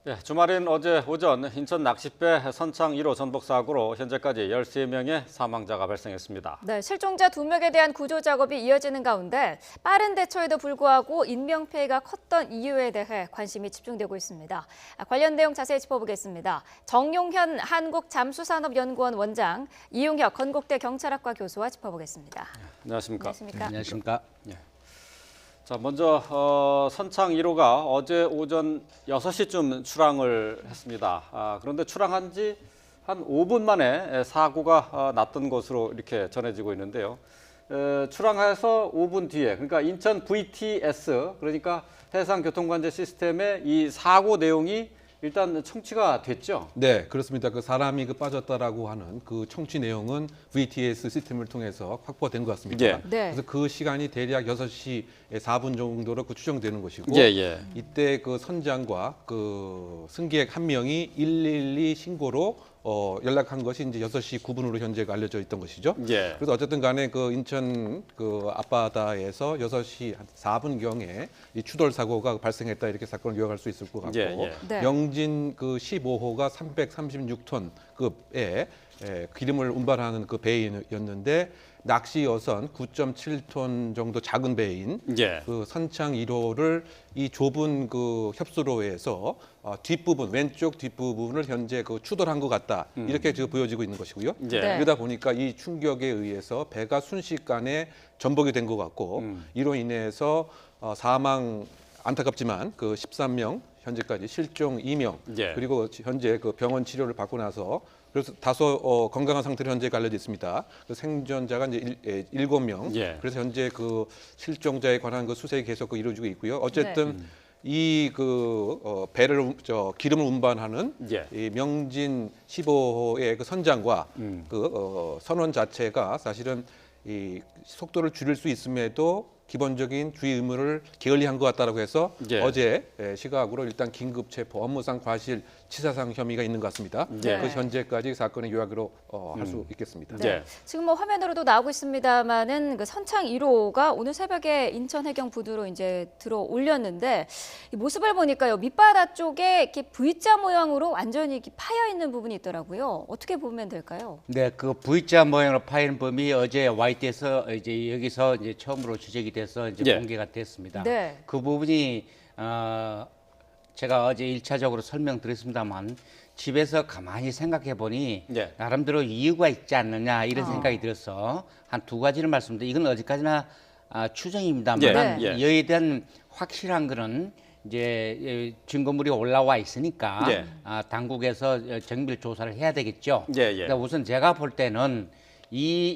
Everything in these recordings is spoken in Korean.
예, 주말인 어제 오전 인천 낚싯배 선창 1호 전복 사고로 현재까지 13명의 사망자가 발생했습니다. 네, 실종자 2명에 대한 구조 작업이 이어지는 가운데 빠른 대처에도 불구하고 인명피해가 컸던 이유에 대해 관심이 집중되고 있습니다. 관련 내용 자세히 짚어보겠습니다. 정용현 한국잠수산업연구원 원장, 이용혁 건국대 경찰학과 교수와 짚어보겠습니다. 안녕하십니까? 안녕하십니까? 안녕하십니까? 자, 먼저 선창 1호가 어제 오전 6시쯤 출항을 했습니다. 그런데 출항한 지 한 5분 만에 사고가 났던 것으로 이렇게 전해지고 있는데요. 출항해서 5분 뒤에, 그러니까 인천 VTS, 그러니까 해상교통관제 시스템의 이 사고 내용이 일단 청취가 됐죠. 네, 그렇습니다. 그 사람이 빠졌다라고 하는 그 청취 내용은 VTS 시스템을 통해서 확보가 된 것 같습니다. 예. 네. 그래서 그 시간이 대략 6시 4분 정도로 추정되는 것이고, 예. 이때 그 선장과 그 승객 한 명이 112 신고로 연락한 것이 이제 6시 9분으로 현재가 알려져 있던 것이죠. 예. 그래서 어쨌든 간에 그 인천 그 앞바다에서 6시 4분경에 이 추돌 사고가 발생했다 이렇게 사건을 요약할 수 있을 것 같고, 예. 네. 명진 그 15호가 336톤 급의 기름을 운반하는 그 배였는데 낚시 여선 9.7톤 정도 작은 배인 예. 그 선창 1호를 이 좁은 그 협수로에서 뒷부분 왼쪽 뒷부분을 현재 그 추돌한 것 같다 이렇게 지금 보여지고 있는 것이고요. 예. 네. 그러다 보니까 이 충격에 의해서 배가 순식간에 전복이 된 것 같고 이로 인해서 사망 안타깝지만 그 13명 현재까지 실종 2명 예. 그리고 현재 그 병원 치료를 받고 나서 그래서 다소 건강한 상태로 현재 알려져 있습니다. 그 생존자가 이제 7명. 예. 그래서 현재 그 실종자에 관한 그 수색이 계속 이루어지고 있고요. 어쨌든 이 그 배를 기름을 운반하는 예. 이 명진 15호의 그 선장과 그 선원 자체가 사실은 이 속도를 줄일 수 있음에도 기본적인 주의 의무를 게을리한 것 같다라고 해서 예. 어제 시각으로 일단 긴급 체포, 업무상 과실, 치사상 혐의가 있는 것 같습니다. 네. 그 현재까지 사건의 요약으로 할 수 있겠습니다. 네. 예. 지금 뭐 화면으로도 나오고 있습니다만은 그 선창 1호가 오늘 새벽에 인천 해경 부두로 이제 들어 올렸는데 이 모습을 보니까요 밑바닥 쪽에 이렇게 V자 모양으로 완전히 이렇게 파여 있는 부분이 있더라고요. 어떻게 보면 될까요? 네, 그 V자 모양으로 파이는 범이 어제 YT에서 이제 여기서 이제 처음으로 지적이 돼서 이제 예. 공개가 됐습니다. 네. 그 부분이 제가 어제 1차적으로 설명드렸습니다만 집에서 가만히 생각해 보니 예. 나름대로 이유가 있지 않느냐 이런 생각이 들어서 한 두 가지를 말씀드립니다. 이건 어디까지나 추정입니다만 예. 여기에 대한 확실한 거는 이제 증거물이 올라와 있으니까 예. 당국에서 정밀 조사를 해야 되겠죠. 예. 그러니까 우선 제가 볼 때는 이배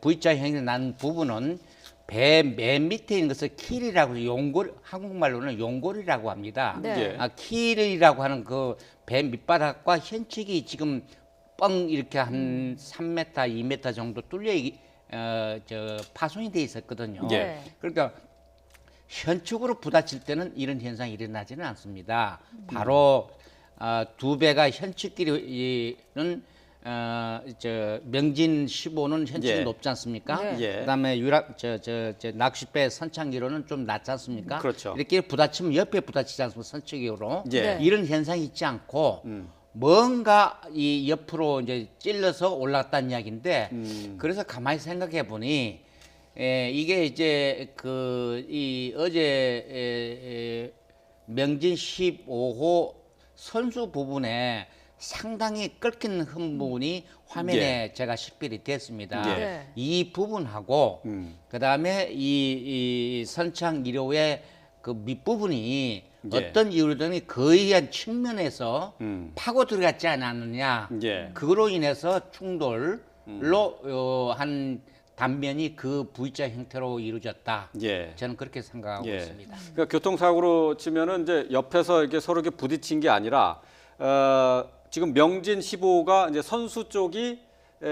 V자형이 난 부분은 배 맨 밑에 있는 것을 킬이라고 한국말로는 용골이라고 합니다. 네. 예. 킬이라고 하는 그 배 밑바닥과 현측이 지금 뻥 이렇게 한 3m, 2m 정도 뚫려 파손이 돼 있었거든요. 예. 그러니까 현측으로 부딪힐 때는 이런 현상이 일어나지는 않습니다. 바로 두 배가 현측끼리는 명진 15는 현측이 예. 높지 않습니까? 네. 예. 그다음에 낚싯배 선창기로는 좀 낮지 않습니까? 그렇죠. 이렇게 부딪히면 옆에 부딪히지 않습니까? 선측으로. 예. 네. 이런 현상이 있지 않고 뭔가 이 옆으로 이제 찔러서 올라갔다는 이야기인데 그래서 가만히 생각해 보니 이게 이제 어제 명진 15호 선수 부분에 상당히 끓긴 흠 부분이 화면에 제가 식별이 됐습니다. 예. 네. 이 부분하고 그다음에 이 선창 1호의 그 밑부분이 예. 어떤 이유로든 거의 한 측면에서 파고 들어갔지 않았느냐. 예. 그로 인해서 충돌로 한 단면이 그 V자 형태로 이루어졌다. 예. 저는 그렇게 생각하고 예. 있습니다. 그러니까 교통사고로 치면은 이제 옆에서 이렇게 서로 이렇게 부딪힌 게 아니라 지금 명진 15가 이제 선수 쪽이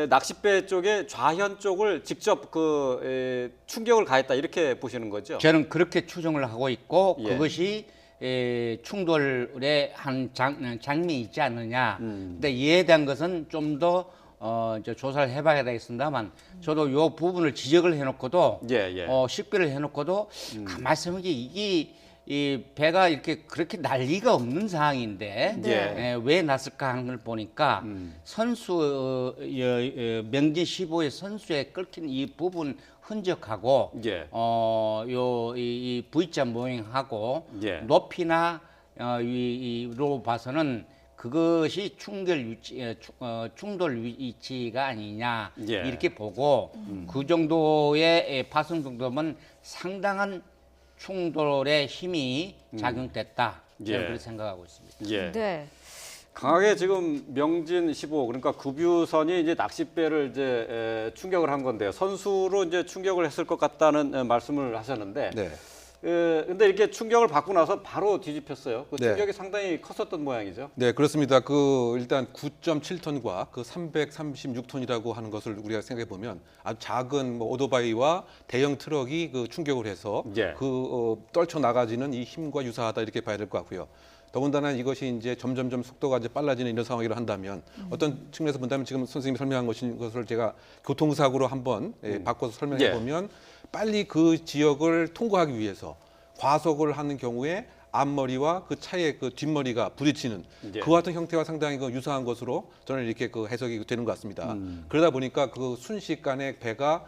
낚싯배 쪽에 좌현 쪽을 직접 충격을 가했다 이렇게 보시는 거죠? 저는 그렇게 추정을 하고 있고 예. 그것이 충돌의 한 장면이 있지 않느냐. 근데 이에 대한 것은 좀 더 조사를 해봐야 되겠습니다만 저도 이 부분을 지적을 해놓고도 예. 식별을 해놓고도 가만히 생각해 이게 이 배가 이렇게 그렇게 난리가 없는 상황인데 네. 왜 났을까 하는 걸 보니까 선수 명진 15의 선수에 끌힌 이 부분 흔적하고 예. 이 V자 모양하고 예. 높이나 이로 봐서는 그것이 충돌 위치가 아니냐 예. 이렇게 보고 그 정도의 파손 정도면 상당한 충돌의 힘이 작용됐다. 예. 저는 그렇게 생각하고 있습니다. 예. 네. 강하게 지금 명진 15 그러니까 급유선이 이제 낚싯배를 이제 충격을 한 건데요. 선수로 이제 충격을 했을 것 같다는 말씀을 하셨는데, 네. 근데 이렇게 충격을 받고 나서 바로 뒤집혔어요. 그 네. 충격이 상당히 컸었던 모양이죠. 네, 그렇습니다. 그 일단 9.7톤과 그 336톤이라고 하는 것을 우리가 생각해 보면 아주 작은 뭐 오토바이와 대형 트럭이 그 충격을 해서 예. 떨쳐 나가지는 이 힘과 유사하다 이렇게 봐야 될 것 같고요. 더군다나 이것이 이제 점점점 속도가 이제 빨라지는 이런 상황이라 한다면 어떤 측면에서 본다면 지금 선생님이 설명한 것을 제가 교통사고로 한번 바꿔서 설명해 예. 보면 빨리 그 지역을 통과하기 위해서 과속을 하는 경우에 앞머리와 그 차의 그 뒷머리가 부딪히는 예. 그와 같은 형태와 상당히 그 유사한 것으로 저는 이렇게 그 해석이 되는 것 같습니다. 그러다 보니까 그 순식간에 배가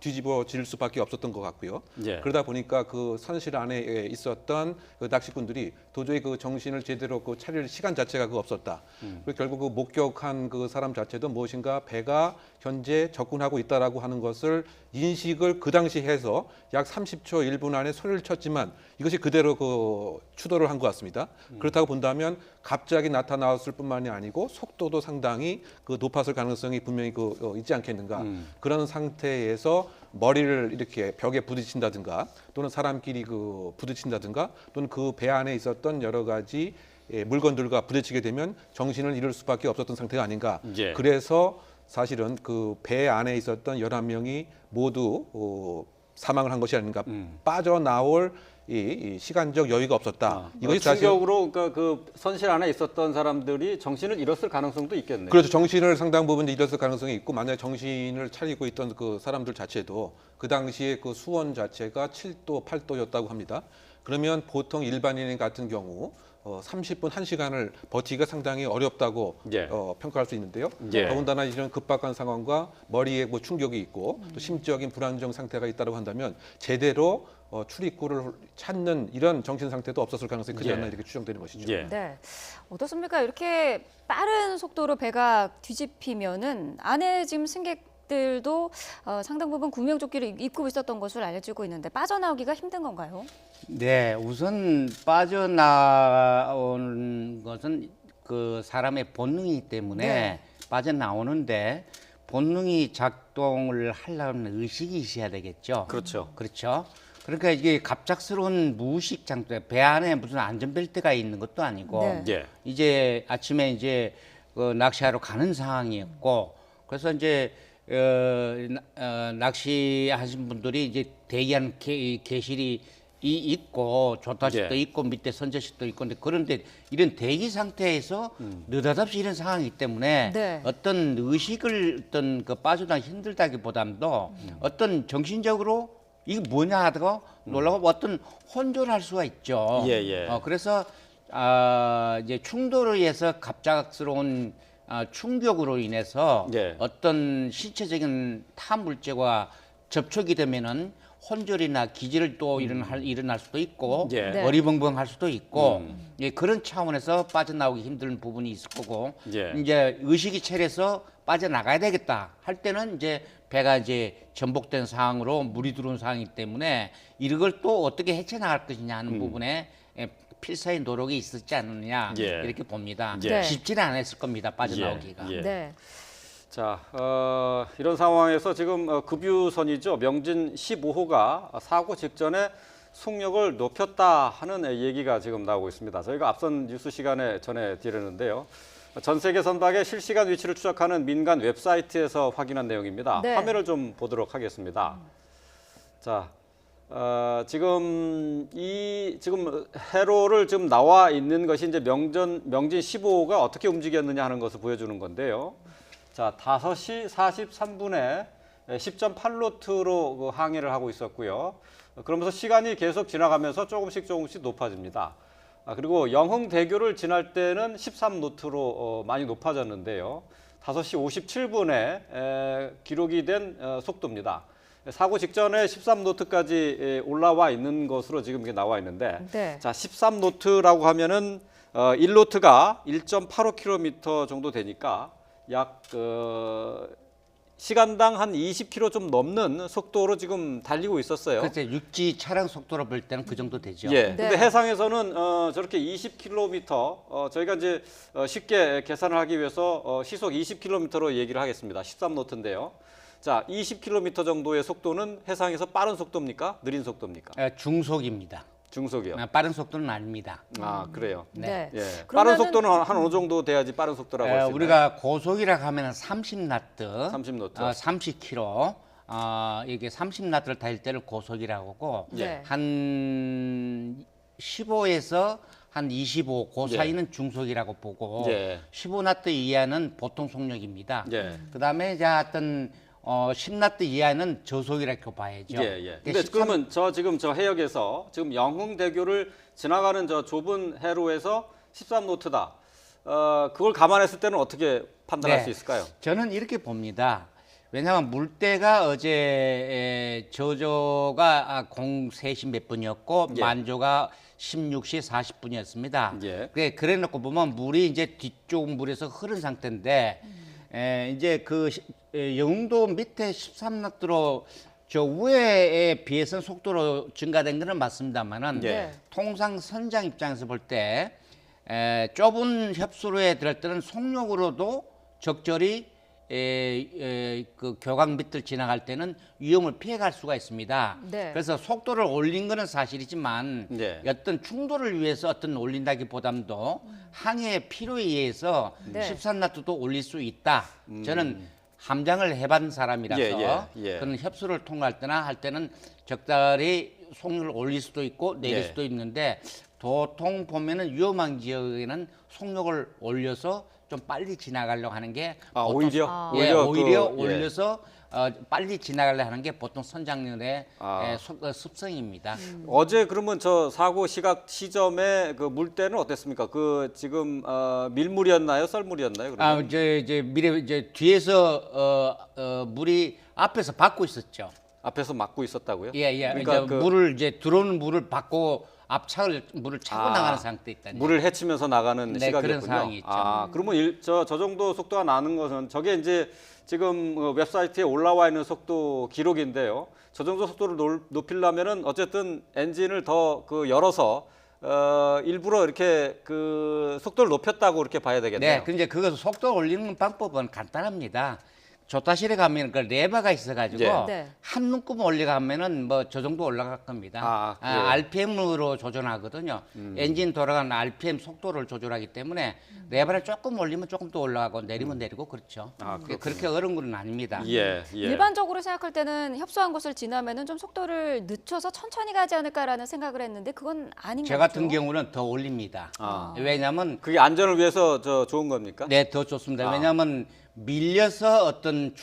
뒤집어질 수밖에 없었던 것 같고요. 예. 그러다 보니까 그 선실 안에 있었던 그 낚시꾼들이 도저히 그 정신을 제대로 그 차릴 시간 자체가 그 없었다. 그리고 결국 그 목격한 그 사람 자체도 무엇인가 배가 현재 접근하고 있다라고 하는 것을 인식을 그 당시 해서 약 30초 1분 안에 소리를 쳤지만 이것이 그대로 그 추돌을 한 것 같습니다. 그렇다고 본다면 갑자기 나타나왔을 뿐만이 아니고 속도도 상당히 그 높았을 가능성이 분명히 있지 않겠는가. 그런 상태에서 머리를 이렇게 벽에 부딪힌다든가 또는 사람끼리 그 부딪힌다든가 또는 그 배 안에 있었던 여러 가지 물건들과 부딪히게 되면 정신을 잃을 수밖에 없었던 상태가 아닌가. 예. 그래서 사실은 그 배 안에 있었던 11명이 모두 사망을 한 것이 아닌가. 빠져나올 이 시간적 여유가 없었다. 이것이 사실 충격으로 그러니까 그 선실 안에 있었던 사람들이 정신을 잃었을 가능성도 있겠네요. 그렇죠. 정신을 상당 부분 잃었을 가능성이 있고 만약에 정신을 차리고 있던 그 사람들 자체도 그 당시에 그 수온 자체가 7도, 8도였다고 합니다. 그러면 보통 일반인 같은 경우 30분, 1시간을 버티기가 상당히 어렵다고 예. 평가할 수 있는데요. 예. 더군다나 이런 급박한 상황과 머리에 뭐 충격이 있고 또 심적인 불안정 상태가 있다고 한다면 제대로 출입구를 찾는 이런 정신 상태도 없었을 가능성이 크지 예. 않나 이렇게 추정되는 것이죠. 예. 네. 어떻습니까? 이렇게 빠른 속도로 배가 뒤집히면은 안에 지금 승객들도 상당 부분 구명조끼를 입고 있었던 것으로 알려지고 있는데 빠져나오기가 힘든 건가요? 네, 우선 빠져나오는 것은 그 사람의 본능이기 때문에 네. 빠져나오는데 본능이 작동을 하려는 의식이 있어야 되겠죠. 그렇죠. 그렇죠. 그러니까 이게 갑작스러운 무의식 장애, 배 안에 무슨 안전벨트가 있는 것도 아니고 네. 예. 이제 아침에 이제 그 낚시하러 가는 상황이었고 그래서 이제 낚시하신 분들이 이제 대기하는 계실이 있고 조타식도 예. 있고 밑에 선제식도 있고 그런데 이런 대기 상태에서 느닷없이 이런 상황이기 때문에 네. 어떤 의식을 어떤 그 빠져나기 힘들다기보다도 어떤 정신적으로 이게 뭐냐 하다가 놀라고 어떤 혼돈할 수가 있죠. 예, 예. 그래서 이제 충돌을 위해서 갑작스러운 충격으로 인해서 예. 어떤 신체적인 타물제와 접촉이 되면은 혼절이나 기절을 또 일어날 수도 있고 예. 네. 어리벙벙할 수도 있고 예, 그런 차원에서 빠져나오기 힘든 부분이 있을 거고 예. 이제 의식이 차려서 빠져나가야 되겠다 할 때는 이제 배가 이제 전복된 상황으로 물이 들어온 상황이기 때문에 이걸 또 어떻게 헤쳐나갈 것이냐 하는 부분에 필사의 노력이 있었지 않느냐 예. 이렇게 봅니다. 예. 쉽지는 않았을 겁니다. 빠져나오기가. 예. 네. 자, 이런 상황에서 지금 급유선이죠. 명진 15호가 사고 직전에 속력을 높였다 하는 얘기가 지금 나오고 있습니다. 저희가 앞선 뉴스 시간에 전해드렸는데요. 전 세계 선박의 실시간 위치를 추적하는 민간 웹사이트에서 확인한 내용입니다. 네. 화면을 좀 보도록 하겠습니다. 자, 지금 해로를 지금 나와 있는 것이 이제 명진 15호가 어떻게 움직였느냐 하는 것을 보여주는 건데요. 자, 5시 43분에 10.8노트로 항해를 하고 있었고요. 그러면서 시간이 계속 지나가면서 조금씩 높아집니다. 그리고 영흥대교를 지날 때는 13노트로 많이 높아졌는데요. 5시 57분에 기록이 된 속도입니다. 사고 직전에 13노트까지 올라와 있는 것으로 지금 이게 나와 있는데, 네. 자, 13노트라고 하면은 1노트가 1.85km 정도 되니까 약 시간당 한 20km 좀 넘는 속도로 지금 달리고 있었어요. 그렇죠. 육지 차량 속도로 볼 때는 그 정도 되죠. 예. 네. 근데 해상에서는 저렇게 20km 저희가 이제 쉽게 계산을 하기 위해서 시속 20km로 얘기를 하겠습니다. 13노트인데요. 자, 20km 정도의 속도는 해상에서 빠른 속도입니까? 느린 속도입니까? 중속입니다. 중속이요. 빠른 속도는 아닙니다. 아, 그래요. 네. 예. 그러면은- 빠른 속도는 한 어느 정도 돼야지 빠른 속도라고 할 수 있나요? 우리가 고속이라 하면 30나트, 30노트. 30km, 이게 30나트를 달릴 때를 고속이라고 하고 네. 한 15에서 한 25, 그 예. 사이는 중속이라고 보고 예. 15나트 이하는 보통 속력입니다. 예. 그다음에 이제 어떤 10나트 이하는 저속이라고 봐야죠. 예, 예. 근데 그러면 지금 저 해역에서 지금 영흥대교를 지나가는 저 좁은 해로에서 13노트다. 그걸 감안했을 때는 어떻게 판단할 네. 수 있을까요? 저는 이렇게 봅니다. 왜냐하면 물때가 어제 저조가 03시 몇 분이었고 예. 만조가 16시 40분이었습니다. 예. 그래 놓고 보면 물이 이제 뒤쪽 물에서 흐른 상태인데 이제 영도 밑에 13나트로 저 위에에 비해서는 속도로 증가된 것은 맞습니다만은 예. 네. 통상 선장 입장에서 볼 때 좁은 협수로에 들을 때는 속력으로도 적절히 그 교각 밑을 지나갈 때는 위험을 피해갈 수가 있습니다. 네. 그래서 속도를 올린 것은 사실이지만 네. 어떤 충돌을 위해서 어떤 올린다기보담도 항해의 필요에 의해서 네. 13나트도 올릴 수 있다. 저는 함장을 해본 사람이라서 예, 예. 그런 협수를 통과할 때나 할 때는 적절히 속력을 올릴 수도 있고 내릴 예. 수도 있는데 도통 보면은 위험한 지역에는 속력을 올려서 좀 빨리 지나가려고 하는 게 보통 오히려 오히려 그, 예. 올려서 빨리 지나가려 하는 게 보통 선장들의 습성입니다. 어제 그러면 저 사고 시점에 그 물때는 어땠습니까? 그 지금 밀물이었나요? 썰물이었나요? 그러면? 이제 미래 이제 뒤에서 물이 앞에서 받고 있었죠. 앞에서 막고 있었다고요? 예. 그러니까 이제 물을 이제 들어오는 물을 받고 앞차를 물을 차고 나가는 상태 있다. 물을 헤치면서 나가는 네, 시각이었군요. 그런 상황이 있죠. 그러면 저 정도 속도가 나는 것은 저게 이제 지금 웹사이트에 올라와 있는 속도 기록인데요. 저 정도 속도를 높이려면은 어쨌든 엔진을 더 열어서 일부러 이렇게 그 속도를 높였다고 그렇게 봐야 되겠네요. 네, 근데 그거 속도 올리는 방법은 간단합니다. 조타실에 가면 그 레버가 있어가지고 예. 네. 한 눈금 올려가면은 뭐 저 정도 올라갈 겁니다. 그래요? RPM으로 조절하거든요. 엔진 돌아가는 RPM 속도를 조절하기 때문에 레버를 조금 올리면 조금 더 올라가고 내리면 내리고 그렇죠. 그렇게 어려운 건 아닙니다. 예. 일반적으로 생각할 때는 협소한 곳을 지나면은 좀 속도를 늦춰서 천천히 가지 않을까라는 생각을 했는데 그건 아닌 것 저 같죠. 같은 경우는 더 올립니다. 왜냐하면 그게 안전을 위해서 좋은 겁니까? 네, 더 좋습니다. 왜냐하면 밀려서 어떤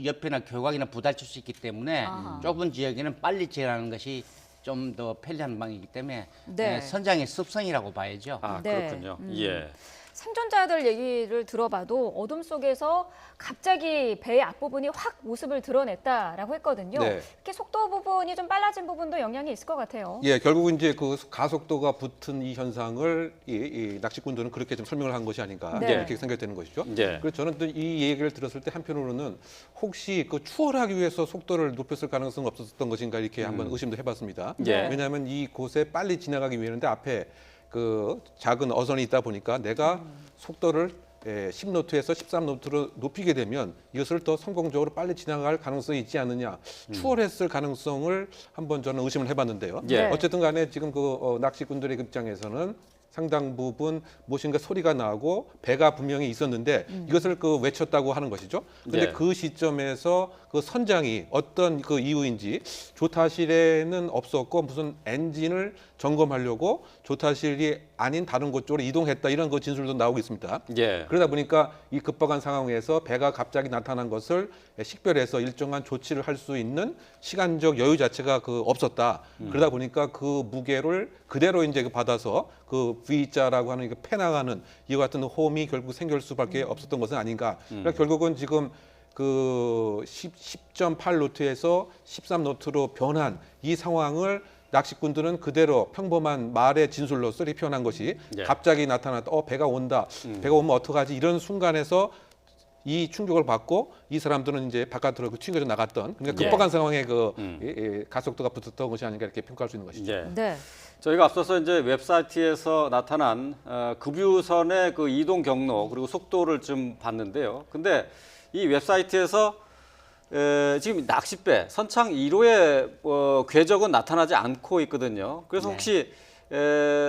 옆이나 교각이나 부딪힐 수 있기 때문에 좁은 지역에는 빨리 지나가는 것이 좀 더 편리한 방이기 때문에 네. 선장의 습성이라고 봐야죠. 네. 그렇군요. 예. 생존자들 얘기를 들어봐도 어둠 속에서 갑자기 배의 앞부분이 확 모습을 드러냈다라고 했거든요. 네. 이렇게 속도 부분이 좀 빨라진 부분도 영향이 있을 것 같아요. 예, 결국은 이제 그 가속도가 붙은 이 현상을 이 낚시꾼들은 그렇게 좀 설명을 한 것이 아닌가 네. 이렇게 생각되는 것이죠. 예. 그래서 저는 또 이 얘기를 들었을 때 한편으로는 혹시 그 추월하기 위해서 속도를 높였을 가능성은 없었던 것인가 이렇게 한번 의심도 해봤습니다. 예. 왜냐하면 이곳에 빨리 지나가기 위해서인데 앞에 그 작은 어선이 있다 보니까 내가 속도를 10노트에서 13노트로 높이게 되면 이것을 더 성공적으로 빨리 지나갈 가능성이 있지 않느냐 추월했을 가능성을 한번 저는 의심을 해봤는데요. 예. 네. 어쨌든 간에 지금 그 낚시꾼들의 입장에서는 상당 부분 무엇인가 소리가 나고 배가 분명히 있었는데 이것을 그 외쳤다고 하는 것이죠. 그런데 예. 그 시점에서 그 선장이 어떤 그 이유인지 조타실에는 없었고 무슨 엔진을 점검하려고 조타실이 아닌 다른 곳 쪽으로 이동했다 이런 그 진술도 나오고 있습니다. 예. 그러다 보니까 이 급박한 상황에서 배가 갑자기 나타난 것을 식별해서 일정한 조치를 할 수 있는 시간적 여유 자체가 그 없었다. 그러다 보니까 그 무게를 그대로 이제 그 받아서 그 V자라고 하는 그 패나가는 이와 같은 호흡이 결국 생길 수밖에 없었던 것은 아닌가. 그러니까 결국은 지금 그 10.8노트에서 13노트로 변한 이 상황을 낚시꾼들은 그대로 평범한 말의 진술로서 이렇게 표현한 것이 예. 갑자기 나타났다. 배가 온다. 배가 오면 어떡하지? 이런 순간에서 이 충격을 받고 이 사람들은 이제 바깥으로 튕겨져 나갔던 그러니까 예. 급박한 상황에 그 가속도가 붙었던 것이 아닌가 이렇게 평가할 수 있는 것이죠. 예. 네. 저희가 앞서서 이제 웹사이트에서 나타난 급유선의 그 이동 경로 그리고 속도를 좀 봤는데요. 근데 이 웹사이트에서 지금 낚싯배 선창 1호의 궤적은 나타나지 않고 있거든요. 그래서 네. 혹시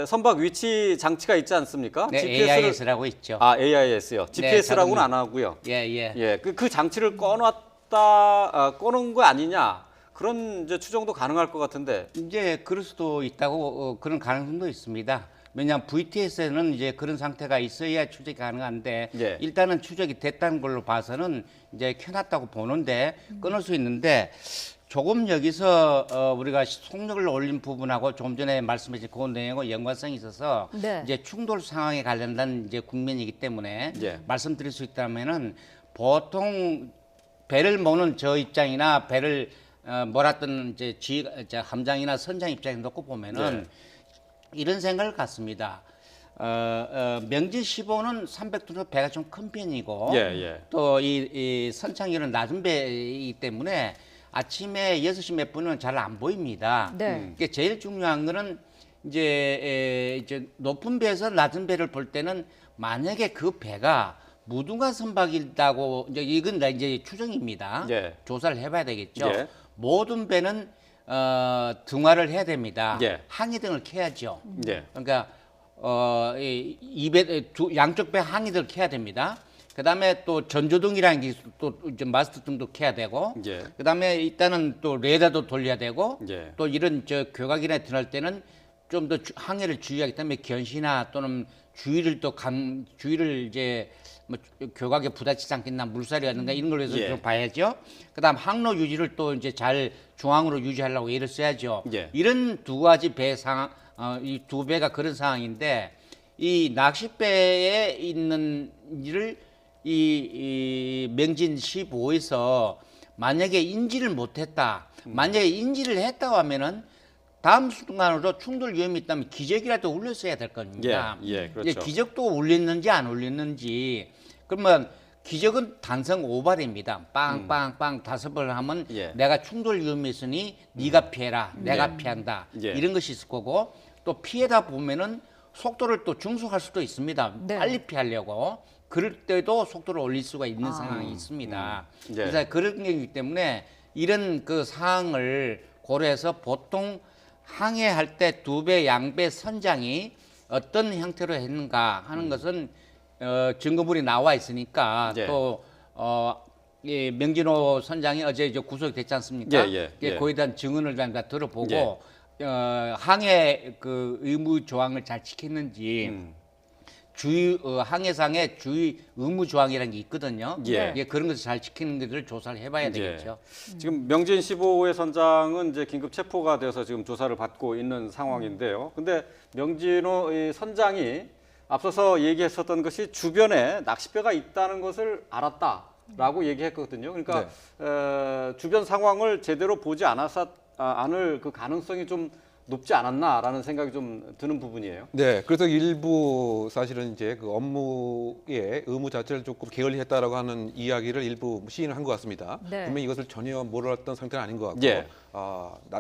선박 위치 장치가 있지 않습니까? 네, GPS를 AIS라고 있죠. AIS요. GPS라고는 안 하고요. 예, 예. 예, 그 장치를 꺼놓은 거 아니냐 그런 이제 추정도 가능할 것 같은데. 이제 그럴 수도 있다고 그런 가능성도 있습니다. 왜냐하면 VTS에는 이제 그런 상태가 있어야 추적이 가능한데 예. 일단은 추적이 됐다는 걸로 봐서는 이제 켜놨다고 보는데 끊을 수 있는데 조금 여기서 우리가 속력을 올린 부분하고 조금 전에 말씀하신 그 내용과 연관성이 있어서 네. 이제 충돌 상황에 관련된 이제 국면이기 때문에 예. 말씀드릴 수 있다면은 보통 배를 모는 저 입장이나 배를 몰았던 이제 함장이나 선장 입장에 놓고 보면은 이런 생각을 갖습니다. 명진 15는 300톤 배가 좀 큰 편이고 예, 예. 또 이 선창기는 낮은 배이기 때문에 아침에 6시 몇 분은 잘 안 보입니다. 네. 그게 제일 중요한 거는 이제 높은 배에서 낮은 배를 볼 때는 만약에 그 배가 무등가 선박이다고 이건 이제 추정입니다. 예. 조사를 해봐야 되겠죠. 예. 모든 배는 등화를 해야 됩니다. 예. 항해등을 켜야죠. 예. 그러니까 양쪽 배 항해등을 켜야 됩니다. 그다음에 또 전조등이라는 게 또 마스터 등도 켜야 되고, 예. 그다음에 일단은 또 레이더도 돌려야 되고, 예. 또 이런 교각이나 들어갈 때는 좀 더 항해를 주의하기 때문에 견시나 또는 주의를 이제 뭐 교각에 부딪히지 않겠나 물살이라든가 이런 걸 위해서 예. 좀 봐야죠. 그다음 항로 유지를 또 이제 잘 중앙으로 유지하려고 애를 써야죠. 예. 이런 두 가지 배 상황, 이 두 배가 그런 상황인데 이 낚싯배에 있는 일을 이 명진 15에서 만약에 인지를 못했다. 만약에 인지를 했다고 하면은 다음 순간으로 충돌 위험이 있다면 기적이라도 울렸어야 될 겁니다. 예, 그렇죠. 이제 기적도 울렸는지 안 울렸는지 그러면 기적은 단성 오발입니다. 빵빵빵 5번 하면 예. 내가 충돌 위험이 있으니 네가 피해라. 내가 피한다. 예. 이런 것이 있을 거고 또 피해다 보면은 속도를 또 중속할 수도 있습니다. 네. 빨리 피하려고. 그럴 때도 속도를 올릴 수가 있는 상황이 있습니다. 예. 그래서 그런 경우이기 때문에 이런 그 사항을 고려해서 보통 항해할 때 두 배, 양배 선장이 어떤 형태로 했는가 하는 것은 증거물이 나와 있으니까 예. 또 이 명진호 선장이 어제 이제 구속이 됐지 않습니까? 예. 거기에 대한 증언을 다 들어보고 예. 항해 그 의무 조항을 잘 지켰는지 항해상의 주의 의무 조항이라는 게 있거든요. 예. 그런 것을 잘 지키는 것을 조사를 해봐야 되겠죠. 지금 명진 15의 선장은 이제 긴급 체포가 되어서 지금 조사를 받고 있는 상황인데요. 근데 명진호 이 선장이 앞서서 얘기했었던 것이 주변에 낚싯배가 있다는 것을 알았다라고 얘기했거든요. 그러니까 주변 상황을 제대로 보지 않을 그 가능성이 좀 높지 않았나라는 생각이 좀 드는 부분이에요. 네, 그래서 일부 사실은 이제 그 업무의 의무 자체를 조금 게을리했다라고 하는 이야기를 일부 시인을 한 것 같습니다. 네. 분명히 이것을 전혀 몰랐던 상태는 아닌 것 같고, 예.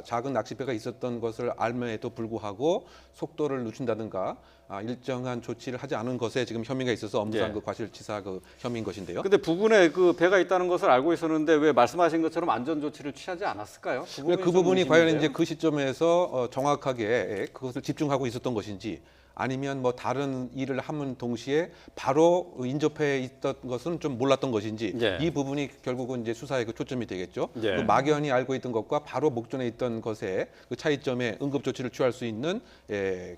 작은 낚싯배가 있었던 것을 알면에도 불구하고 속도를 늦춘다든가 일정한 조치를 하지 않은 것에 지금 혐의가 있어서 업무상 예. 그 과실치사 그 혐의인 것인데요. 근데 부근에 그 배가 있다는 것을 알고 있었는데 왜 말씀하신 것처럼 안전 조치를 취하지 않았을까요? 그 부분이 과연 이제 그 시점에서 정확하게 그것을 집중하고 있었던 것인지 아니면 뭐 다른 일을 하면 동시에 바로 인접해 있던 것은 좀 몰랐던 것인지 예. 이 부분이 결국은 이제 수사의 그 초점이 되겠죠. 예. 그 막연히 알고 있던 것과 바로 목전에 있던 것의 그 차이점에 응급 조치를 취할 수 있는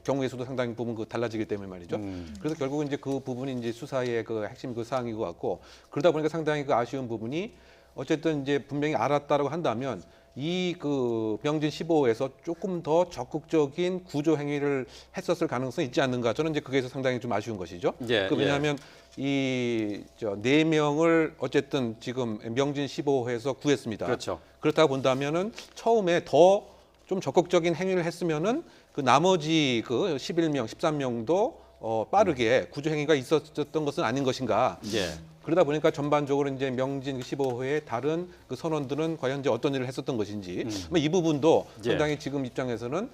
경우의 수도 상당히 부분 그 달라지기 때문에 말이죠. 그래서 결국은 이제 그 부분이 이제 수사의 그 핵심 그 사항인 것 같고 그러다 보니까 상당히 그 아쉬운 부분이 어쨌든 이제 분명히 알았다라고 한다면 이 그 명진 15호에서 조금 더 적극적인 구조 행위를 했었을 가능성이 있지 않는가 저는 이제 그게 상당히 좀 아쉬운 것이죠. 예, 왜냐하면 이 네 명을 어쨌든 지금 명진 15호에서 구했습니다. 그렇죠. 그렇다고 본다면은 처음에 더 좀 적극적인 행위를 했으면은 그 나머지 그 11명, 13명도 빠르게 구조 행위가 있었던 것은 아닌 것인가. 예. 그러다 보니까 전반적으로 이제 명진 15호의 다른 그 선원들은 과연 이제 어떤 일을 했었던 것인지 이 부분도 예. 상당히 지금 입장에서는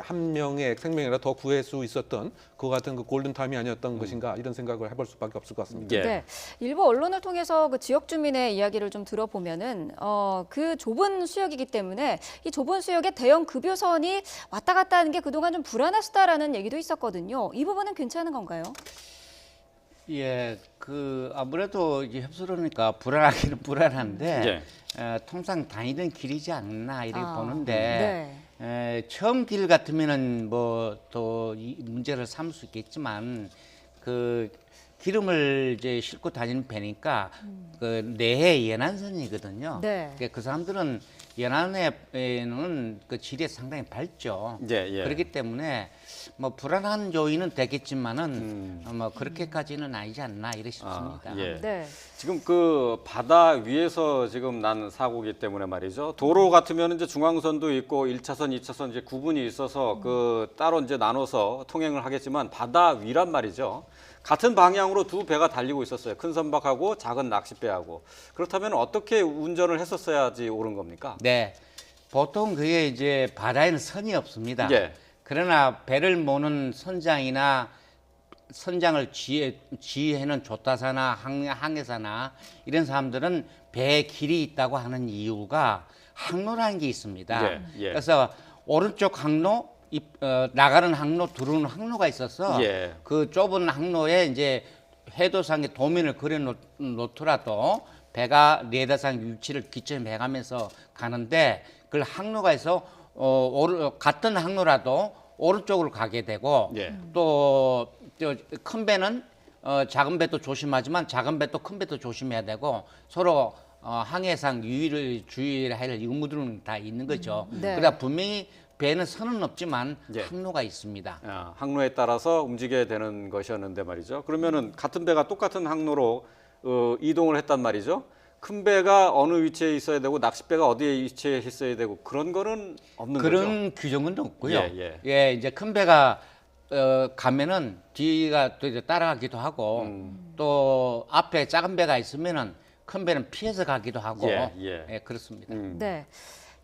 한 명의 생명이라 더 구할 수 있었던 그 같은 그 골든 타임이 아니었던 것인가 이런 생각을 해볼 수밖에 없을 것 같습니다. 예. 네, 일부 언론을 통해서 그 지역 주민의 이야기를 좀 들어보면은 그 좁은 수역이기 때문에 이 좁은 수역에 대형 급유선이 왔다 갔다 하는 게 그동안 좀 불안했다라는 얘기도 있었거든요. 이 부분은 괜찮은 건가요? 예, 그 아무래도 이제 협소로니까 불안하기는 불안한데 통상 다니던 길이지 않나 이렇게 보는데 처음 길 같으면은 뭐 또 이 문제를 삼을 수 있겠지만 그 기름을 이제 싣고 다니는 배니까 그 내해 연안선이거든요. 네. 그러니까 그 사람들은 연안에는 그 질이 상당히 밝죠. 예, 예. 그렇기 때문에 뭐 불안한 요인은 되겠지만은 뭐 그렇게까지는 아니지 않나 이래 싶습니다. 예. 네. 지금 그 바다 위에서 지금 난 사고기 때문에 말이죠. 도로 같으면 이제 중앙선도 있고 1차선, 2차선 이제 구분이 있어서 그 따로 이제 나눠서 통행을 하겠지만 바다 위란 말이죠. 같은 방향으로 두 배가 달리고 있었어요. 큰 선박하고 작은 낚싯배하고. 그렇다면 어떻게 운전을 했었어야지 옳은 겁니까? 네, 보통 그게 이제 바다에는 선이 없습니다. 예. 그러나 배를 모는 선장이나 선장을 지휘하는 조타사나 항해사나 이런 사람들은 배에 길이 있다고 하는 이유가 항로라는 게 있습니다. 예, 예. 그래서 오른쪽 항로, 나가는 항로, 들어오는 항로가 있어서 예. 그 좁은 항로에 이제 해도상에 도면을 그려 놓더라도 배가 레이더상 위치를 기점해 가면서 가는데 그 항로가 있어 같은 항로라도 오른쪽으로 가게 되고 예. 또 큰 배는 작은 배도 조심하지만 작은 배도 큰 배도 조심해야 되고 서로 항해상 유의를 주의를 할 의무들은 다 있는 거죠. 네. 그러다 분명히 배는 선은 없지만 예. 항로가 있습니다. 항로에 따라서 움직여야 되는 것이었는데 말이죠. 그러면은 같은 배가 똑같은 항로로 이동을 했단 말이죠. 큰 배가 어느 위치에 있어야 되고 낚싯배가 어디에 위치해 있어야 되고 그런 거는 없는 거죠. 그런 규정은 없고요. 예. 이제 큰 배가 가면은 뒤가 또 이제 따라가기도 하고 또 앞에 작은 배가 있으면은 큰 배는 피해서 가기도 하고 예. 그렇습니다. 네.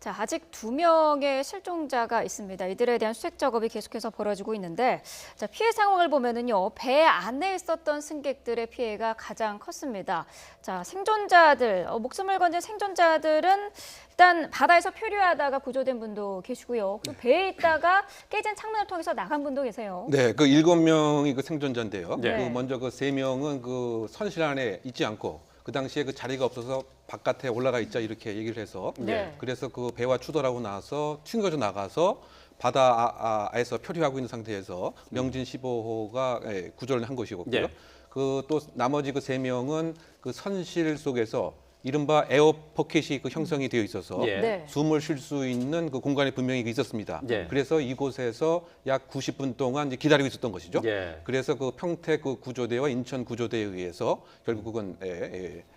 자, 아직 2명의 실종자가 있습니다. 이들에 대한 수색 작업이 계속해서 벌어지고 있는데, 자, 피해 상황을 보면은요, 배 안에 있었던 승객들의 피해가 가장 컸습니다. 자, 생존자들, 목숨을 건진 생존자들은 일단 바다에서 표류하다가 구조된 분도 계시고요. 또 배에 있다가 깨진 창문을 통해서 나간 분도 계세요. 네, 그 7명이 그 생존자인데요. 네. 그 먼저 그 3명은 그 선실 안에 있지 않고 그 당시에 그 자리가 없어서 바깥에 올라가 있자 이렇게 얘기를 해서 네. 그래서 그 배와 추돌하고 나서 튕겨져 나가서 바다에서 표류하고 있는 상태에서 명진 15호가 구조를 한 것이고요. 예. 그 또 나머지 그 3명은 그 선실 속에서 이른바 에어 포켓이 그 형성이 되어 있어서 예. 네. 숨을 쉴 수 있는 그 공간이 분명히 있었습니다. 예. 그래서 이곳에서 약 90분 동안 이제 기다리고 있었던 것이죠. 예. 그래서 그 평택 그 구조대와 인천 구조대에 의해서 결국은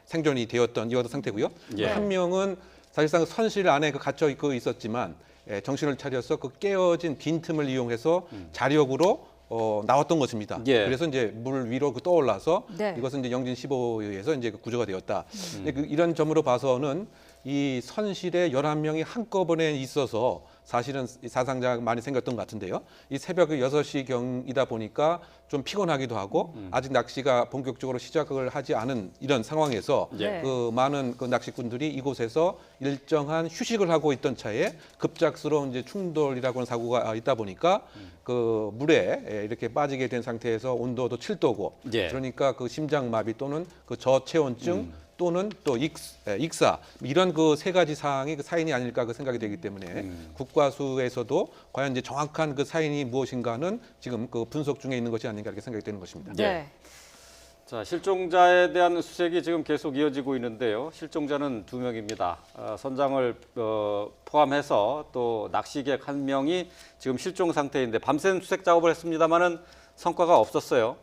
생존이 되었던 이와 같은 상태고요. 예. 한 명은 사실상 선실 안에 그 갇혀 있고 있었지만 정신을 차려서 그 깨어진 빈틈을 이용해서 자력으로 나왔던 것입니다. 예. 그래서 이제 물 위로 그 떠올라서 네. 이것은 이제 영진 15호에 의해서 이제 그 구조가 되었다. 근데 이런 점으로 봐서는 이 선실에 11명이 한꺼번에 있어서 사실은 이 사상자가 많이 생겼던 것 같은데요. 이 새벽 6시경이다 보니까 좀 피곤하기도 하고 아직 낚시가 본격적으로 시작을 하지 않은 이런 상황에서 네. 그 많은 그 낚시꾼들이 이곳에서 일정한 휴식을 하고 있던 차에 급작스러운 이제 충돌이라고 하는 사고가 있다 보니까 그 물에 이렇게 빠지게 된 상태에서 온도도 7도고 예. 그러니까 그 심장마비 또는 그 저체온증 또는 또 익사 이런 그 세 가지 사항이 그 사인이 아닐까 그 생각이 되기 때문에 국과수에서도 과연 이제 정확한 그 사인이 무엇인가는 지금 그 분석 중에 있는 것이 아닌가 이렇게 생각이 되는 것입니다. 네. 자, 실종자에 대한 수색이 지금 계속 이어지고 있는데요. 실종자는 2명입니다. 선장을 포함해서 또 낚시객 1명이 지금 실종 상태인데 밤샘 수색 작업을 했습니다마는 성과가 없었어요.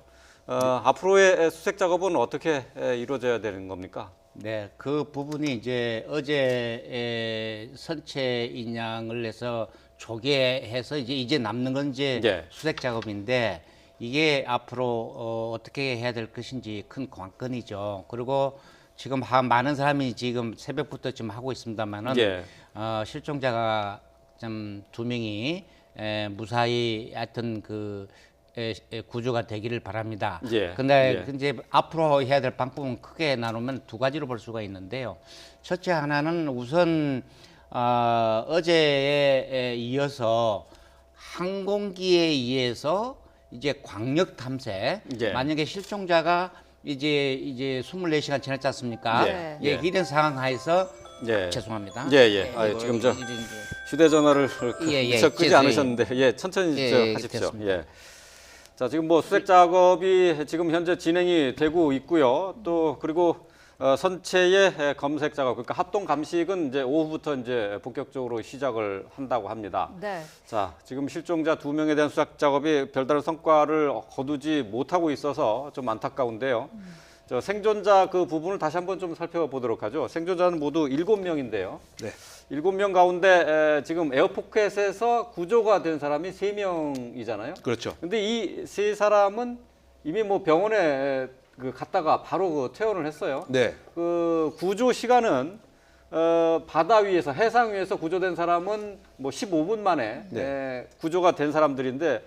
앞으로의 수색 작업은 어떻게 이루어져야 되는 겁니까? 네, 그 부분이 이제 어제 선체 인양을 해서 조개해서 이제 남는 건 이제 예. 수색 작업인데 이게 앞으로 어떻게 해야 될 것인지 큰 관건이죠. 그리고 지금 많은 사람이 지금 새벽부터 지금 하고 있습니다만은 예. 실종자가 좀 2명이 무사히 하여튼 그 구조가 되기를 바랍니다. 예, 근데 예. 이제 앞으로 해야 될 방법은 크게 나누면 2가지로 볼 수가 있는데요. 첫째 하나는 우선 어제에 이어서 항공기에 의해서 이제 광역 탐색. 예. 만약에 실종자가 이제 24시간 지났지 않습니까? 네. 예. 이런 상황 하에서 예. 죄송합니다. 예, 예. 아, 지금 저 휴대전화를 미처 끄지 않으셨는데, 예, 천천히 예, 하십시오. 됐습니다. 예. 자, 지금 뭐 수색 작업이 지금 현재 진행이 되고 있고요. 또 그리고 선체의 검색 작업, 그러니까 합동 감식은 이제 오후부터 이제 본격적으로 시작을 한다고 합니다. 네. 자, 지금 실종자 2명에 대한 수색 작업이 별다른 성과를 거두지 못하고 있어서 좀 안타까운데요. 저 생존자 그 부분을 다시 한번 좀 살펴보도록 하죠. 생존자는 모두 7명인데요. 네. 7명 가운데 지금 에어포켓에서 구조가 된 사람이 3명이잖아요. 그렇죠. 근데 이 세 사람은 이미 뭐 병원에 그 갔다가 바로 그 퇴원을 했어요. 네. 그 구조 시간은 바다 위에서 해상 위에서 구조된 사람은 뭐 15분 만에 네. 구조가 된 사람들인데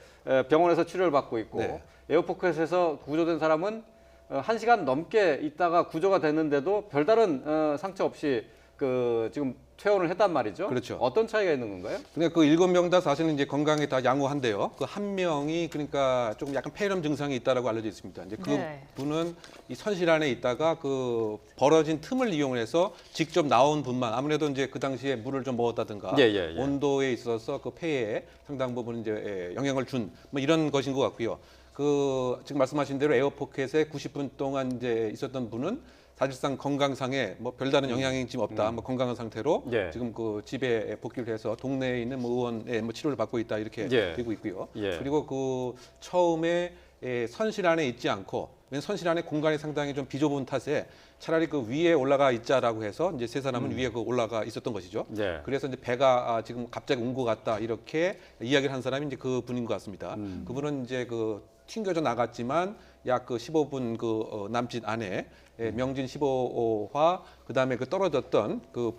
병원에서 치료를 받고 있고 네. 에어포켓에서 구조된 사람은 1시간 넘게 있다가 구조가 됐는데도 별다른 상처 없이 그 지금 퇴원을 했단 말이죠. 그렇죠. 어떤 차이가 있는 건가요? 그러니까 그 7명 다 사실은 이제 건강에 다 양호한데요. 그 한 명이 그러니까 조금 약간 폐렴 증상이 있다라고 알려져 있습니다. 이제 그 네. 분은 이 선실 안에 있다가 그 벌어진 틈을 이용해서 직접 나온 분만 아무래도 이제 그 당시에 물을 좀 먹었다든가 예. 온도에 있어서 그 폐에 상당 부분 이제 영향을 준 뭐 이런 것인 것 같고요. 그 지금 말씀하신 대로 에어포켓에 90분 동안 이제 있었던 분은 사실상 건강상에 뭐 별다른 영향이 지금 없다. 뭐 건강한 상태로 예. 지금 그 집에 복귀를 해서 동네에 있는 뭐 의원에 뭐 치료를 받고 있다 이렇게 예. 되고 있고요. 예. 그리고 그 처음에 선실 안에 있지 않고 왜냐면 선실 안에 공간이 상당히 좀 비좁은 탓에 차라리 그 위에 올라가 있자라고 해서 이제 세 사람은 위에 그 올라가 있었던 것이죠. 예. 그래서 이제 배가 지금 갑자기 온 것 같다 이렇게 이야기를 한 사람이 이제 그 분인 것 같습니다. 그분은 이제 그 튕겨져 나갔지만 약 그 15분 그 남짓 안에 명진 15화 그다음에 그 떨어졌던 그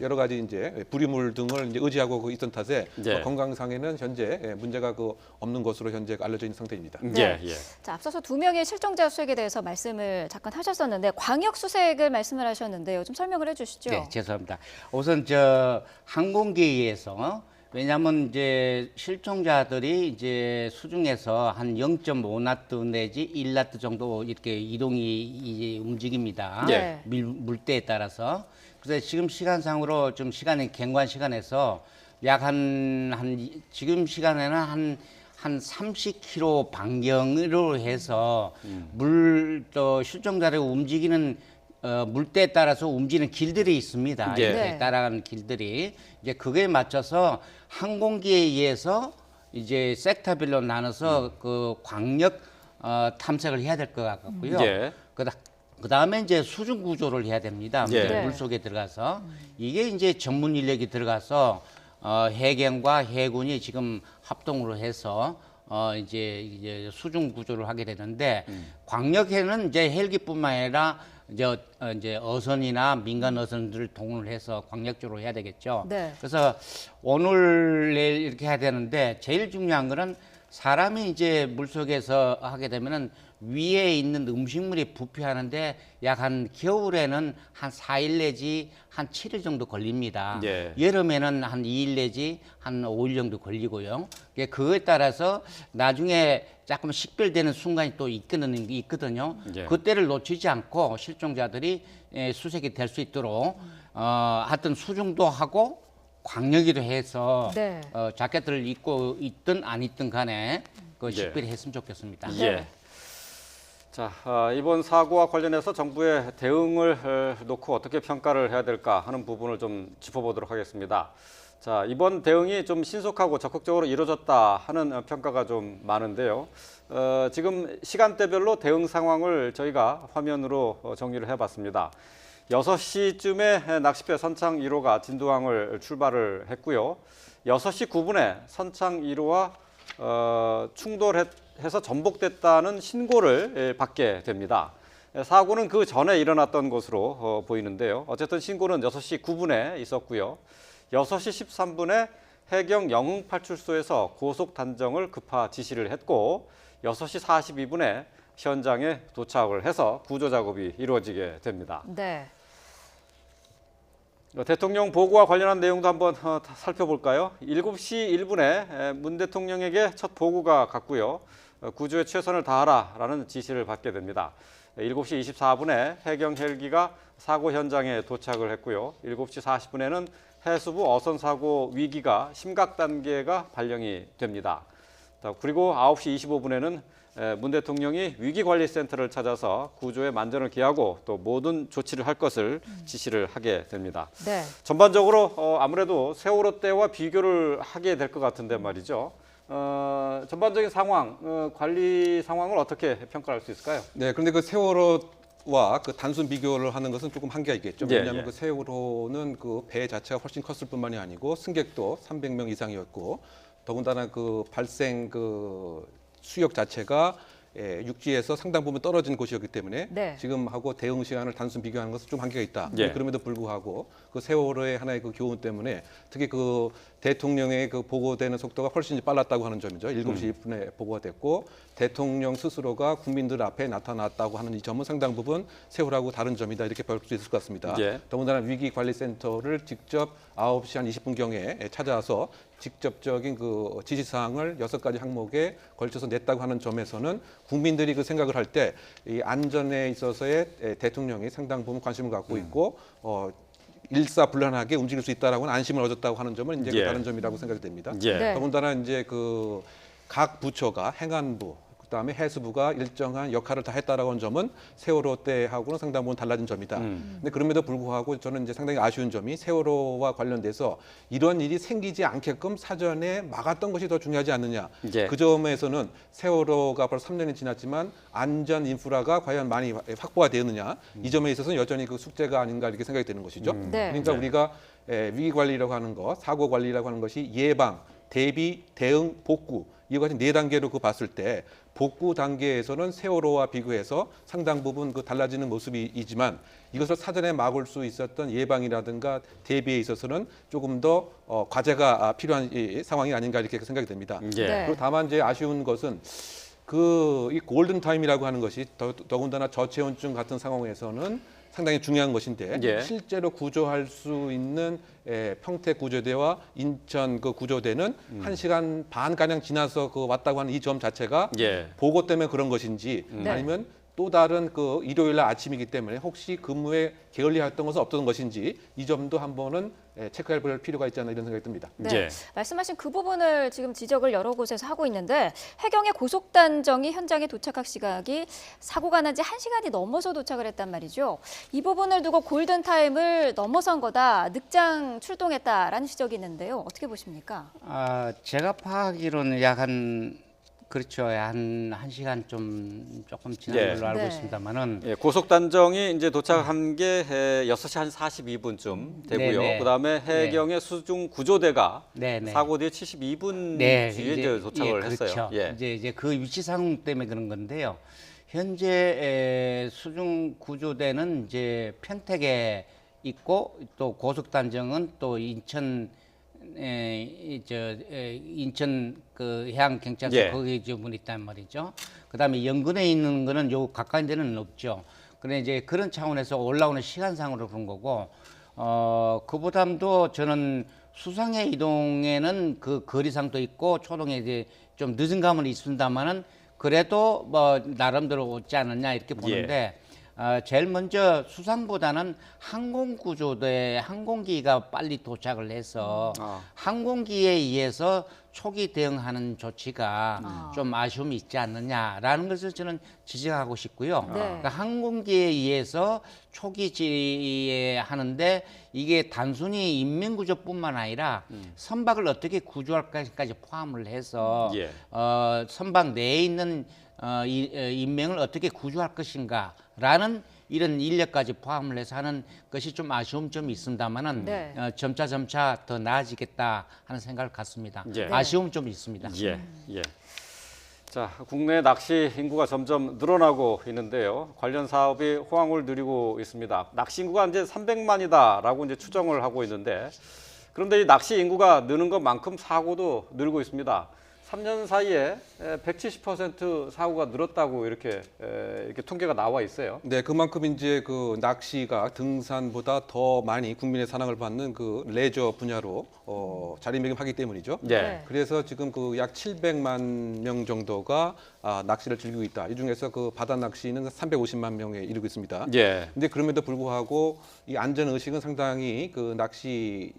여러 가지 이제 부리물 등을 이제 의지하고 그 있던 탓에 예. 건강상에는 현재 문제가 그 없는 것으로 현재 알려져 있는 상태입니다. 네. 예. 자, 앞서서 2명의 실종자 수색에 대해서 말씀을 잠깐 하셨었는데 광역 수색을 말씀을 하셨는데요. 좀 설명을 해주시죠. 네, 죄송합니다. 우선 저 항공기에서 왜냐하면 이제 실종자들이 이제 수중에서 한 0.5나트 내지 1나트 정도 이렇게 이동이 이제 움직입니다. 네. 물때에 따라서. 그래서 지금 시간상으로 좀 시간이 갱관 시간에서 약 지금 시간에는 한 30km 반경으로 해서 또 실종자를 움직이는 물때에 따라서 움직이는 길들이 있습니다. 예. 이렇게 네. 따라가는 길들이 이제 그거에 맞춰서 항공기에 의해서 이제 섹터별로 나눠서 그 광역 탐색을 해야 될 것 같고요. 예. 그다음에 이제 수중 구조를 해야 됩니다. 예. 물 속에 들어가서 이게 이제 전문 인력이 들어가서 해경과 해군이 지금 합동으로 해서 이제 수중 구조를 하게 되는데 광역에는 이제 헬기뿐만 아니라 이제 어선이나 민간 어선들을 동원을 해서 광역적으로 해야 되겠죠. 네. 그래서 오늘 내일 이렇게 해야 되는데 제일 중요한 거는 사람이 이제 물속에서 하게 되면은 위에 있는 음식물이 부패하는데 약 한 겨울에는 한 4일 내지 한 7일 정도 걸립니다. 예. 여름에는 한 2일 내지 한 5일 정도 걸리고요. 그거에 따라서 나중에 조금 식별되는 순간이 또 있거든요. 예. 그때를 놓치지 않고 실종자들이 수색이 될 수 있도록 하여튼 수중도 하고 광역이도 해서 네. 자켓들을 입고 있든 안 입든 간에 그 예. 식별이 했으면 좋겠습니다. 예. 자, 이번 사고와 관련해서 정부의 대응을 놓고 어떻게 평가를 해야 될까 하는 부분을 좀 짚어보도록 하겠습니다. 자, 이번 대응이 좀 신속하고 적극적으로 이루어졌다 하는 평가가 좀 많은데요. 지금 시간대별로 대응 상황을 저희가 화면으로 정리를 해봤습니다. 6시쯤에 낚시배 선창 1호가 진도항을 출발을 했고요. 6시 9분에 선창 1호와 충돌해서 전복됐다는 신고를 받게 됩니다. 사고는 그 전에 일어났던 것으로 보이는데요. 어쨌든 신고는 6시 9분에 있었고요. 6시 13분에 해경 영흥파출소에서 고속 단정을 급파 지시를 했고 6시 42분에 현장에 도착을 해서 구조 작업이 이루어지게 됩니다. 네. 대통령 보고와 관련한 내용도 한번 살펴볼까요? 7시 1분에 문 대통령에게 첫 보고가 갔고요. 구조에 최선을 다하라라는 지시를 받게 됩니다. 7시 24분에 해경 헬기가 사고 현장에 도착을 했고요. 7시 40분에는 해수부 어선 사고 위기가 심각 단계가 발령이 됩니다. 그리고 9시 25분에는 문 대통령이 위기관리센터를 찾아서 구조에 만전을 기하고 또 모든 조치를 할 것을 지시를 하게 됩니다. 네. 전반적으로 아무래도 세월호 때와 비교를 하게 될 것 같은데 말이죠. 전반적인 상황, 관리 상황을 어떻게 평가할 수 있을까요? 네, 그런데 그 세월호와 그 단순 비교를 하는 것은 조금 한계가 있겠죠. 예, 왜냐하면 예. 그 세월호는 그 배 자체가 훨씬 컸을 뿐만이 아니고 승객도 300명 이상이었고 더군다나 그 발생 그 수역 자체가 육지에서 상당 부분 떨어진 곳이었기 때문에 네. 지금하고 대응 시간을 단순 비교하는 것은 좀 한계가 있다. 예. 그럼에도 불구하고 그 세월호의 하나의 그 교훈 때문에 특히 그 대통령의 그 보고되는 속도가 훨씬 빨랐다고 하는 점이죠. 7시 1분에 보고가 됐고 대통령 스스로가 국민들 앞에 나타났다고 하는 이 점은 상당 부분 세월호하고 다른 점이다 이렇게 볼 수 있을 것 같습니다. 예. 더군다나 위기관리센터를 직접 9시 한 20분경에 찾아와서 직접적인 그 지시사항을 6가지 항목에 걸쳐서 냈다고 하는 점에서는 국민들이 그 생각을 할 때 이 안전에 있어서의 대통령이 상당 부분 관심을 갖고 있고 일사불란하게 움직일 수 있다라고는 안심을 얻었다고 하는 점은 이제 예. 그 다른 점이라고 생각이 됩니다. 예. 네. 더군다나 이제 그 각 부처가 행안부 그다음에 해수부가 일정한 역할을 다 했다라고 하는 점은 세월호 때하고는 상당 부분 달라진 점이다. 근데 그럼에도 불구하고 저는 이제 상당히 아쉬운 점이 세월호와 관련돼서 이런 일이 생기지 않게끔 사전에 막았던 것이 더 중요하지 않느냐. 예. 그 점에서는 세월호가 벌써 3년이 지났지만 안전 인프라가 과연 많이 확보가 되었느냐. 이 점에 있어서는 여전히 그 숙제가 아닌가 이렇게 생각이 되는 것이죠. 네. 그러니까 우리가 위기 관리라고 하는 것, 사고 관리라고 하는 것이 예방, 대비, 대응, 복구 이와 같이 4단계로 그 봤을 때 복구 단계에서는 세월호와 비교해서 상당 부분 그 달라지는 모습이지만 이것을 사전에 막을 수 있었던 예방이라든가 대비에 있어서는 조금 더 과제가 필요한 상황이 아닌가 이렇게 생각이 됩니다. 예. 네. 그리고 다만 이제 아쉬운 것은 이 골든 타임이라고 하는 것이 더군다나 저체온증 같은 상황에서는 상당히 중요한 것인데 예. 실제로 구조할 수 있는 평택 구조대와 인천 그 구조대는 1시간 반 가량 지나서 그 왔다고 하는 이 점 자체가 예. 보고 때문에 그런 것인지 네. 아니면 또 다른 그 일요일 날 아침이기 때문에 혹시 근무에 게을리했던 것은 없던 것인지 이 점도 한번은 체크해 볼 필요가 있지 않나 이런 생각이 듭니다. 네. 예. 말씀하신 그 부분을 지금 지적을 여러 곳에서 하고 있는데 해경의 고속단정이 현장에 도착할 시각이 사고가 난 지 1시간이 넘어서 도착을 했단 말이죠. 이 부분을 두고 골든타임을 넘어선 거다, 늑장 출동했다라는 지적이 있는데요. 어떻게 보십니까? 제가 파악하기로는 약 그렇죠. 한 1시간 조금 지난 예. 걸로 알고 네. 있습니다만은 예, 고속단정이 이제 도착한 게 6시 한 42분쯤 되고요. 네네. 그다음에 해경의 수중 구조대가 네네. 사고 뒤에 72분 네, 뒤에 이제 도착을 그렇죠. 했어요. 예. 이제 그 위치 상황 때문에 그런 건데요. 현재 수중 구조대는 이제 평택에 있고 또 고속단정은 또 인천 인천 그 해양 경찰서 예. 거기 지분이 있단 말이죠. 그다음에 연근에 있는 거는 요 가까운 데는 없죠. 그래 이제 그런 차원에서 올라오는 시간상으로 그런 거고 그보다도 저는 수상의 이동에는 그 거리상도 있고 초동에 이제 좀 늦은 감은 있습니다만은 그래도 뭐 나름대로 오지 않느냐 이렇게 보는데 제일 먼저 수상보다는 항공구조대 항공기가 빨리 도착을 해서 항공기에 의해서 초기 대응하는 조치가 좀 아쉬움이 있지 않느냐라는 것을 저는 지적하고 싶고요. 네. 그러니까 항공기에 의해서 초기 지휘에 하는데 이게 단순히 인명구조뿐만 아니라 선박을 어떻게 구조할까지까지 포함을 해서 예. 선박 내에 있는 인명을 어떻게 구조할 것인가라는 이런 인력까지 포함을 해서 하는 것이 좀 아쉬운 점이 있습니다만은 네. 점차 더 나아지겠다 하는 생각을 갖습니다. 예. 아쉬움 좀 있습니다. 예, 예. 자, 국내 낚시 인구가 점점 늘어나고 있는데요. 관련 사업이 호황을 누리고 있습니다. 낚시 인구가 이제 300만이다라고 이제 추정을 하고 있는데, 그런데 이 낚시 인구가 느는 것만큼 사고도 늘고 있습니다. 3년 사이에 170% 사고가 늘었다고 이렇게 통계가 나와 있어요. 네, 그만큼 이제 그 낚시가 등산보다 더 많이 국민의 사랑을 받는 그 레저 분야로 자리매김하기 때문이죠. 예. 네. 그래서 지금 그 약 700만 명 정도가 낚시를 즐기고 있다. 이 중에서 그 바다 낚시는 350만 명에 이르고 있습니다. 예. 근데 그럼에도 불구하고 이 안전 의식은 상당히 그 낚시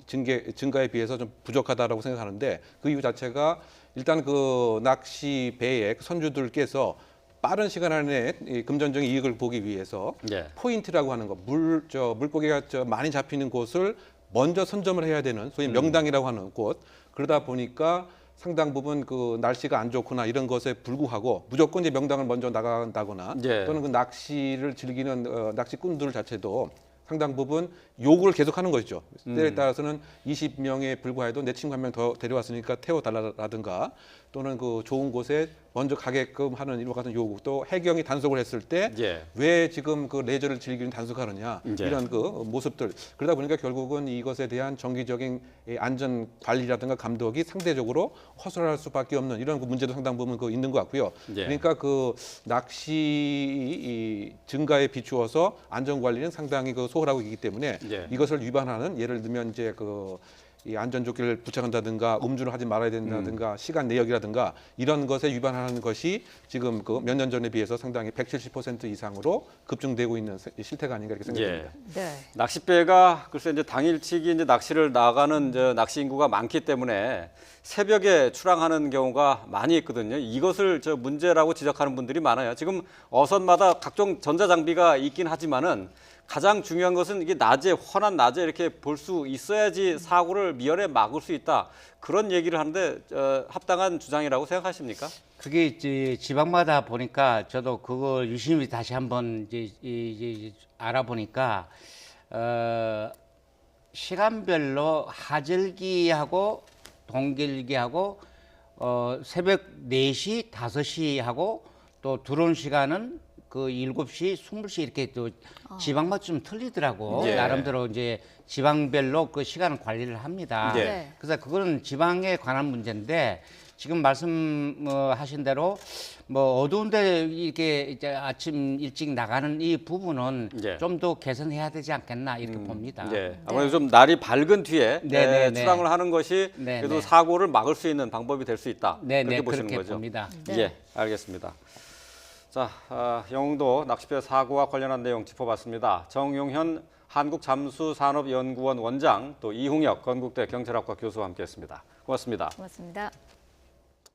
증가에 비해서 좀 부족하다라고 생각하는데 그 이유 자체가 일단 그 낚시 배의 선주들께서 빠른 시간 안에 이 금전적인 이익을 보기 위해서 예. 포인트라고 하는 거, 물고기가 많이 잡히는 곳을 먼저 선점을 해야 되는 소위 명당이라고 하는 곳. 그러다 보니까 상당 부분 그 날씨가 안 좋거나 이런 것에 불구하고 무조건 이제 명당을 먼저 나간다거나 예. 또는 그 낚시를 즐기는 낚시꾼들 자체도 상당 부분 요구를 계속하는 것이죠. 때에 따라서는 20명에 불과해도 내 친구 한 명 더 데려왔으니까 태워달라든가 또는 그 좋은 곳에 먼저 가게끔 하는 이와 같은 요구, 또 해경이 단속을 했을 때 왜 예. 지금 그 레저를 즐기는 단속하느냐 예. 이런 그 모습들, 그러다 보니까 결국은 이것에 대한 정기적인 안전 관리라든가 감독이 상대적으로 허술할 수밖에 없는 이런 그 문제도 상당 부분 그 있는 것 같고요. 예. 그러니까 그 낚시 증가에 비추어서 안전 관리는 상당히 그 소홀하고 있기 때문에 예. 이것을 위반하는, 예를 들면 이제 이 안전조끼를 부착한다든가 음주를 하지 말아야 된다든가 시간 내역이라든가 이런 것에 위반하는 것이 지금 그 몇 년 전에 비해서 상당히 170% 이상으로 급증되고 있는 실태가 아닌가 이렇게 생각됩니다. 네. 낚싯배가 글쎄 이제 당일치기 이제 낚시를 나가는 낚시 인구가 많기 때문에 새벽에 출항하는 경우가 많이 있거든요. 이것을 문제라고 지적하는 분들이 많아요. 지금 어선마다 각종 전자 장비가 있긴 하지만은 가장 중요한 것은 이게 낮에, 환한 낮에 이렇게 볼 수 있어야지 사고를 미연에 막을 수 있다. 그런 얘기를 하는데 합당한 주장이라고 생각하십니까? 그게 이제 지방마다 보니까 저도 그걸 유심히 다시 한번 이제 알아보니까 시간별로 하절기하고 동절기하고 새벽 4시, 5시하고 또 들어온 시간은 그 7시, 20시 이렇게 또 지방마다 좀 틀리더라고. 예. 나름대로 이제 지방별로 그 시간을 관리를 합니다. 예. 네. 그래서 그거는 지방에 관한 문제인데 지금 말씀하신 대로 뭐 어두운데 이렇게 이제 아침 일찍 나가는 이 부분은 예. 좀 더 개선해야 되지 않겠나 이렇게 봅니다. 예. 아무래도 좀 날이 밝은 뒤에 네네네. 출항을 하는 것이 네네. 그래도 사고를 막을 수 있는 방법이 될 수 있다. 네, 그렇게 네, 보시는 그렇게 거죠. 봅니다. 네. 예, 알겠습니다. 자, 영흥도 낚싯배 사고와 관련한 내용 짚어봤습니다. 정용현 한국잠수산업연구원 원장, 또 이홍혁 건국대 경찰학과 교수와 함께했습니다. 고맙습니다. 고맙습니다.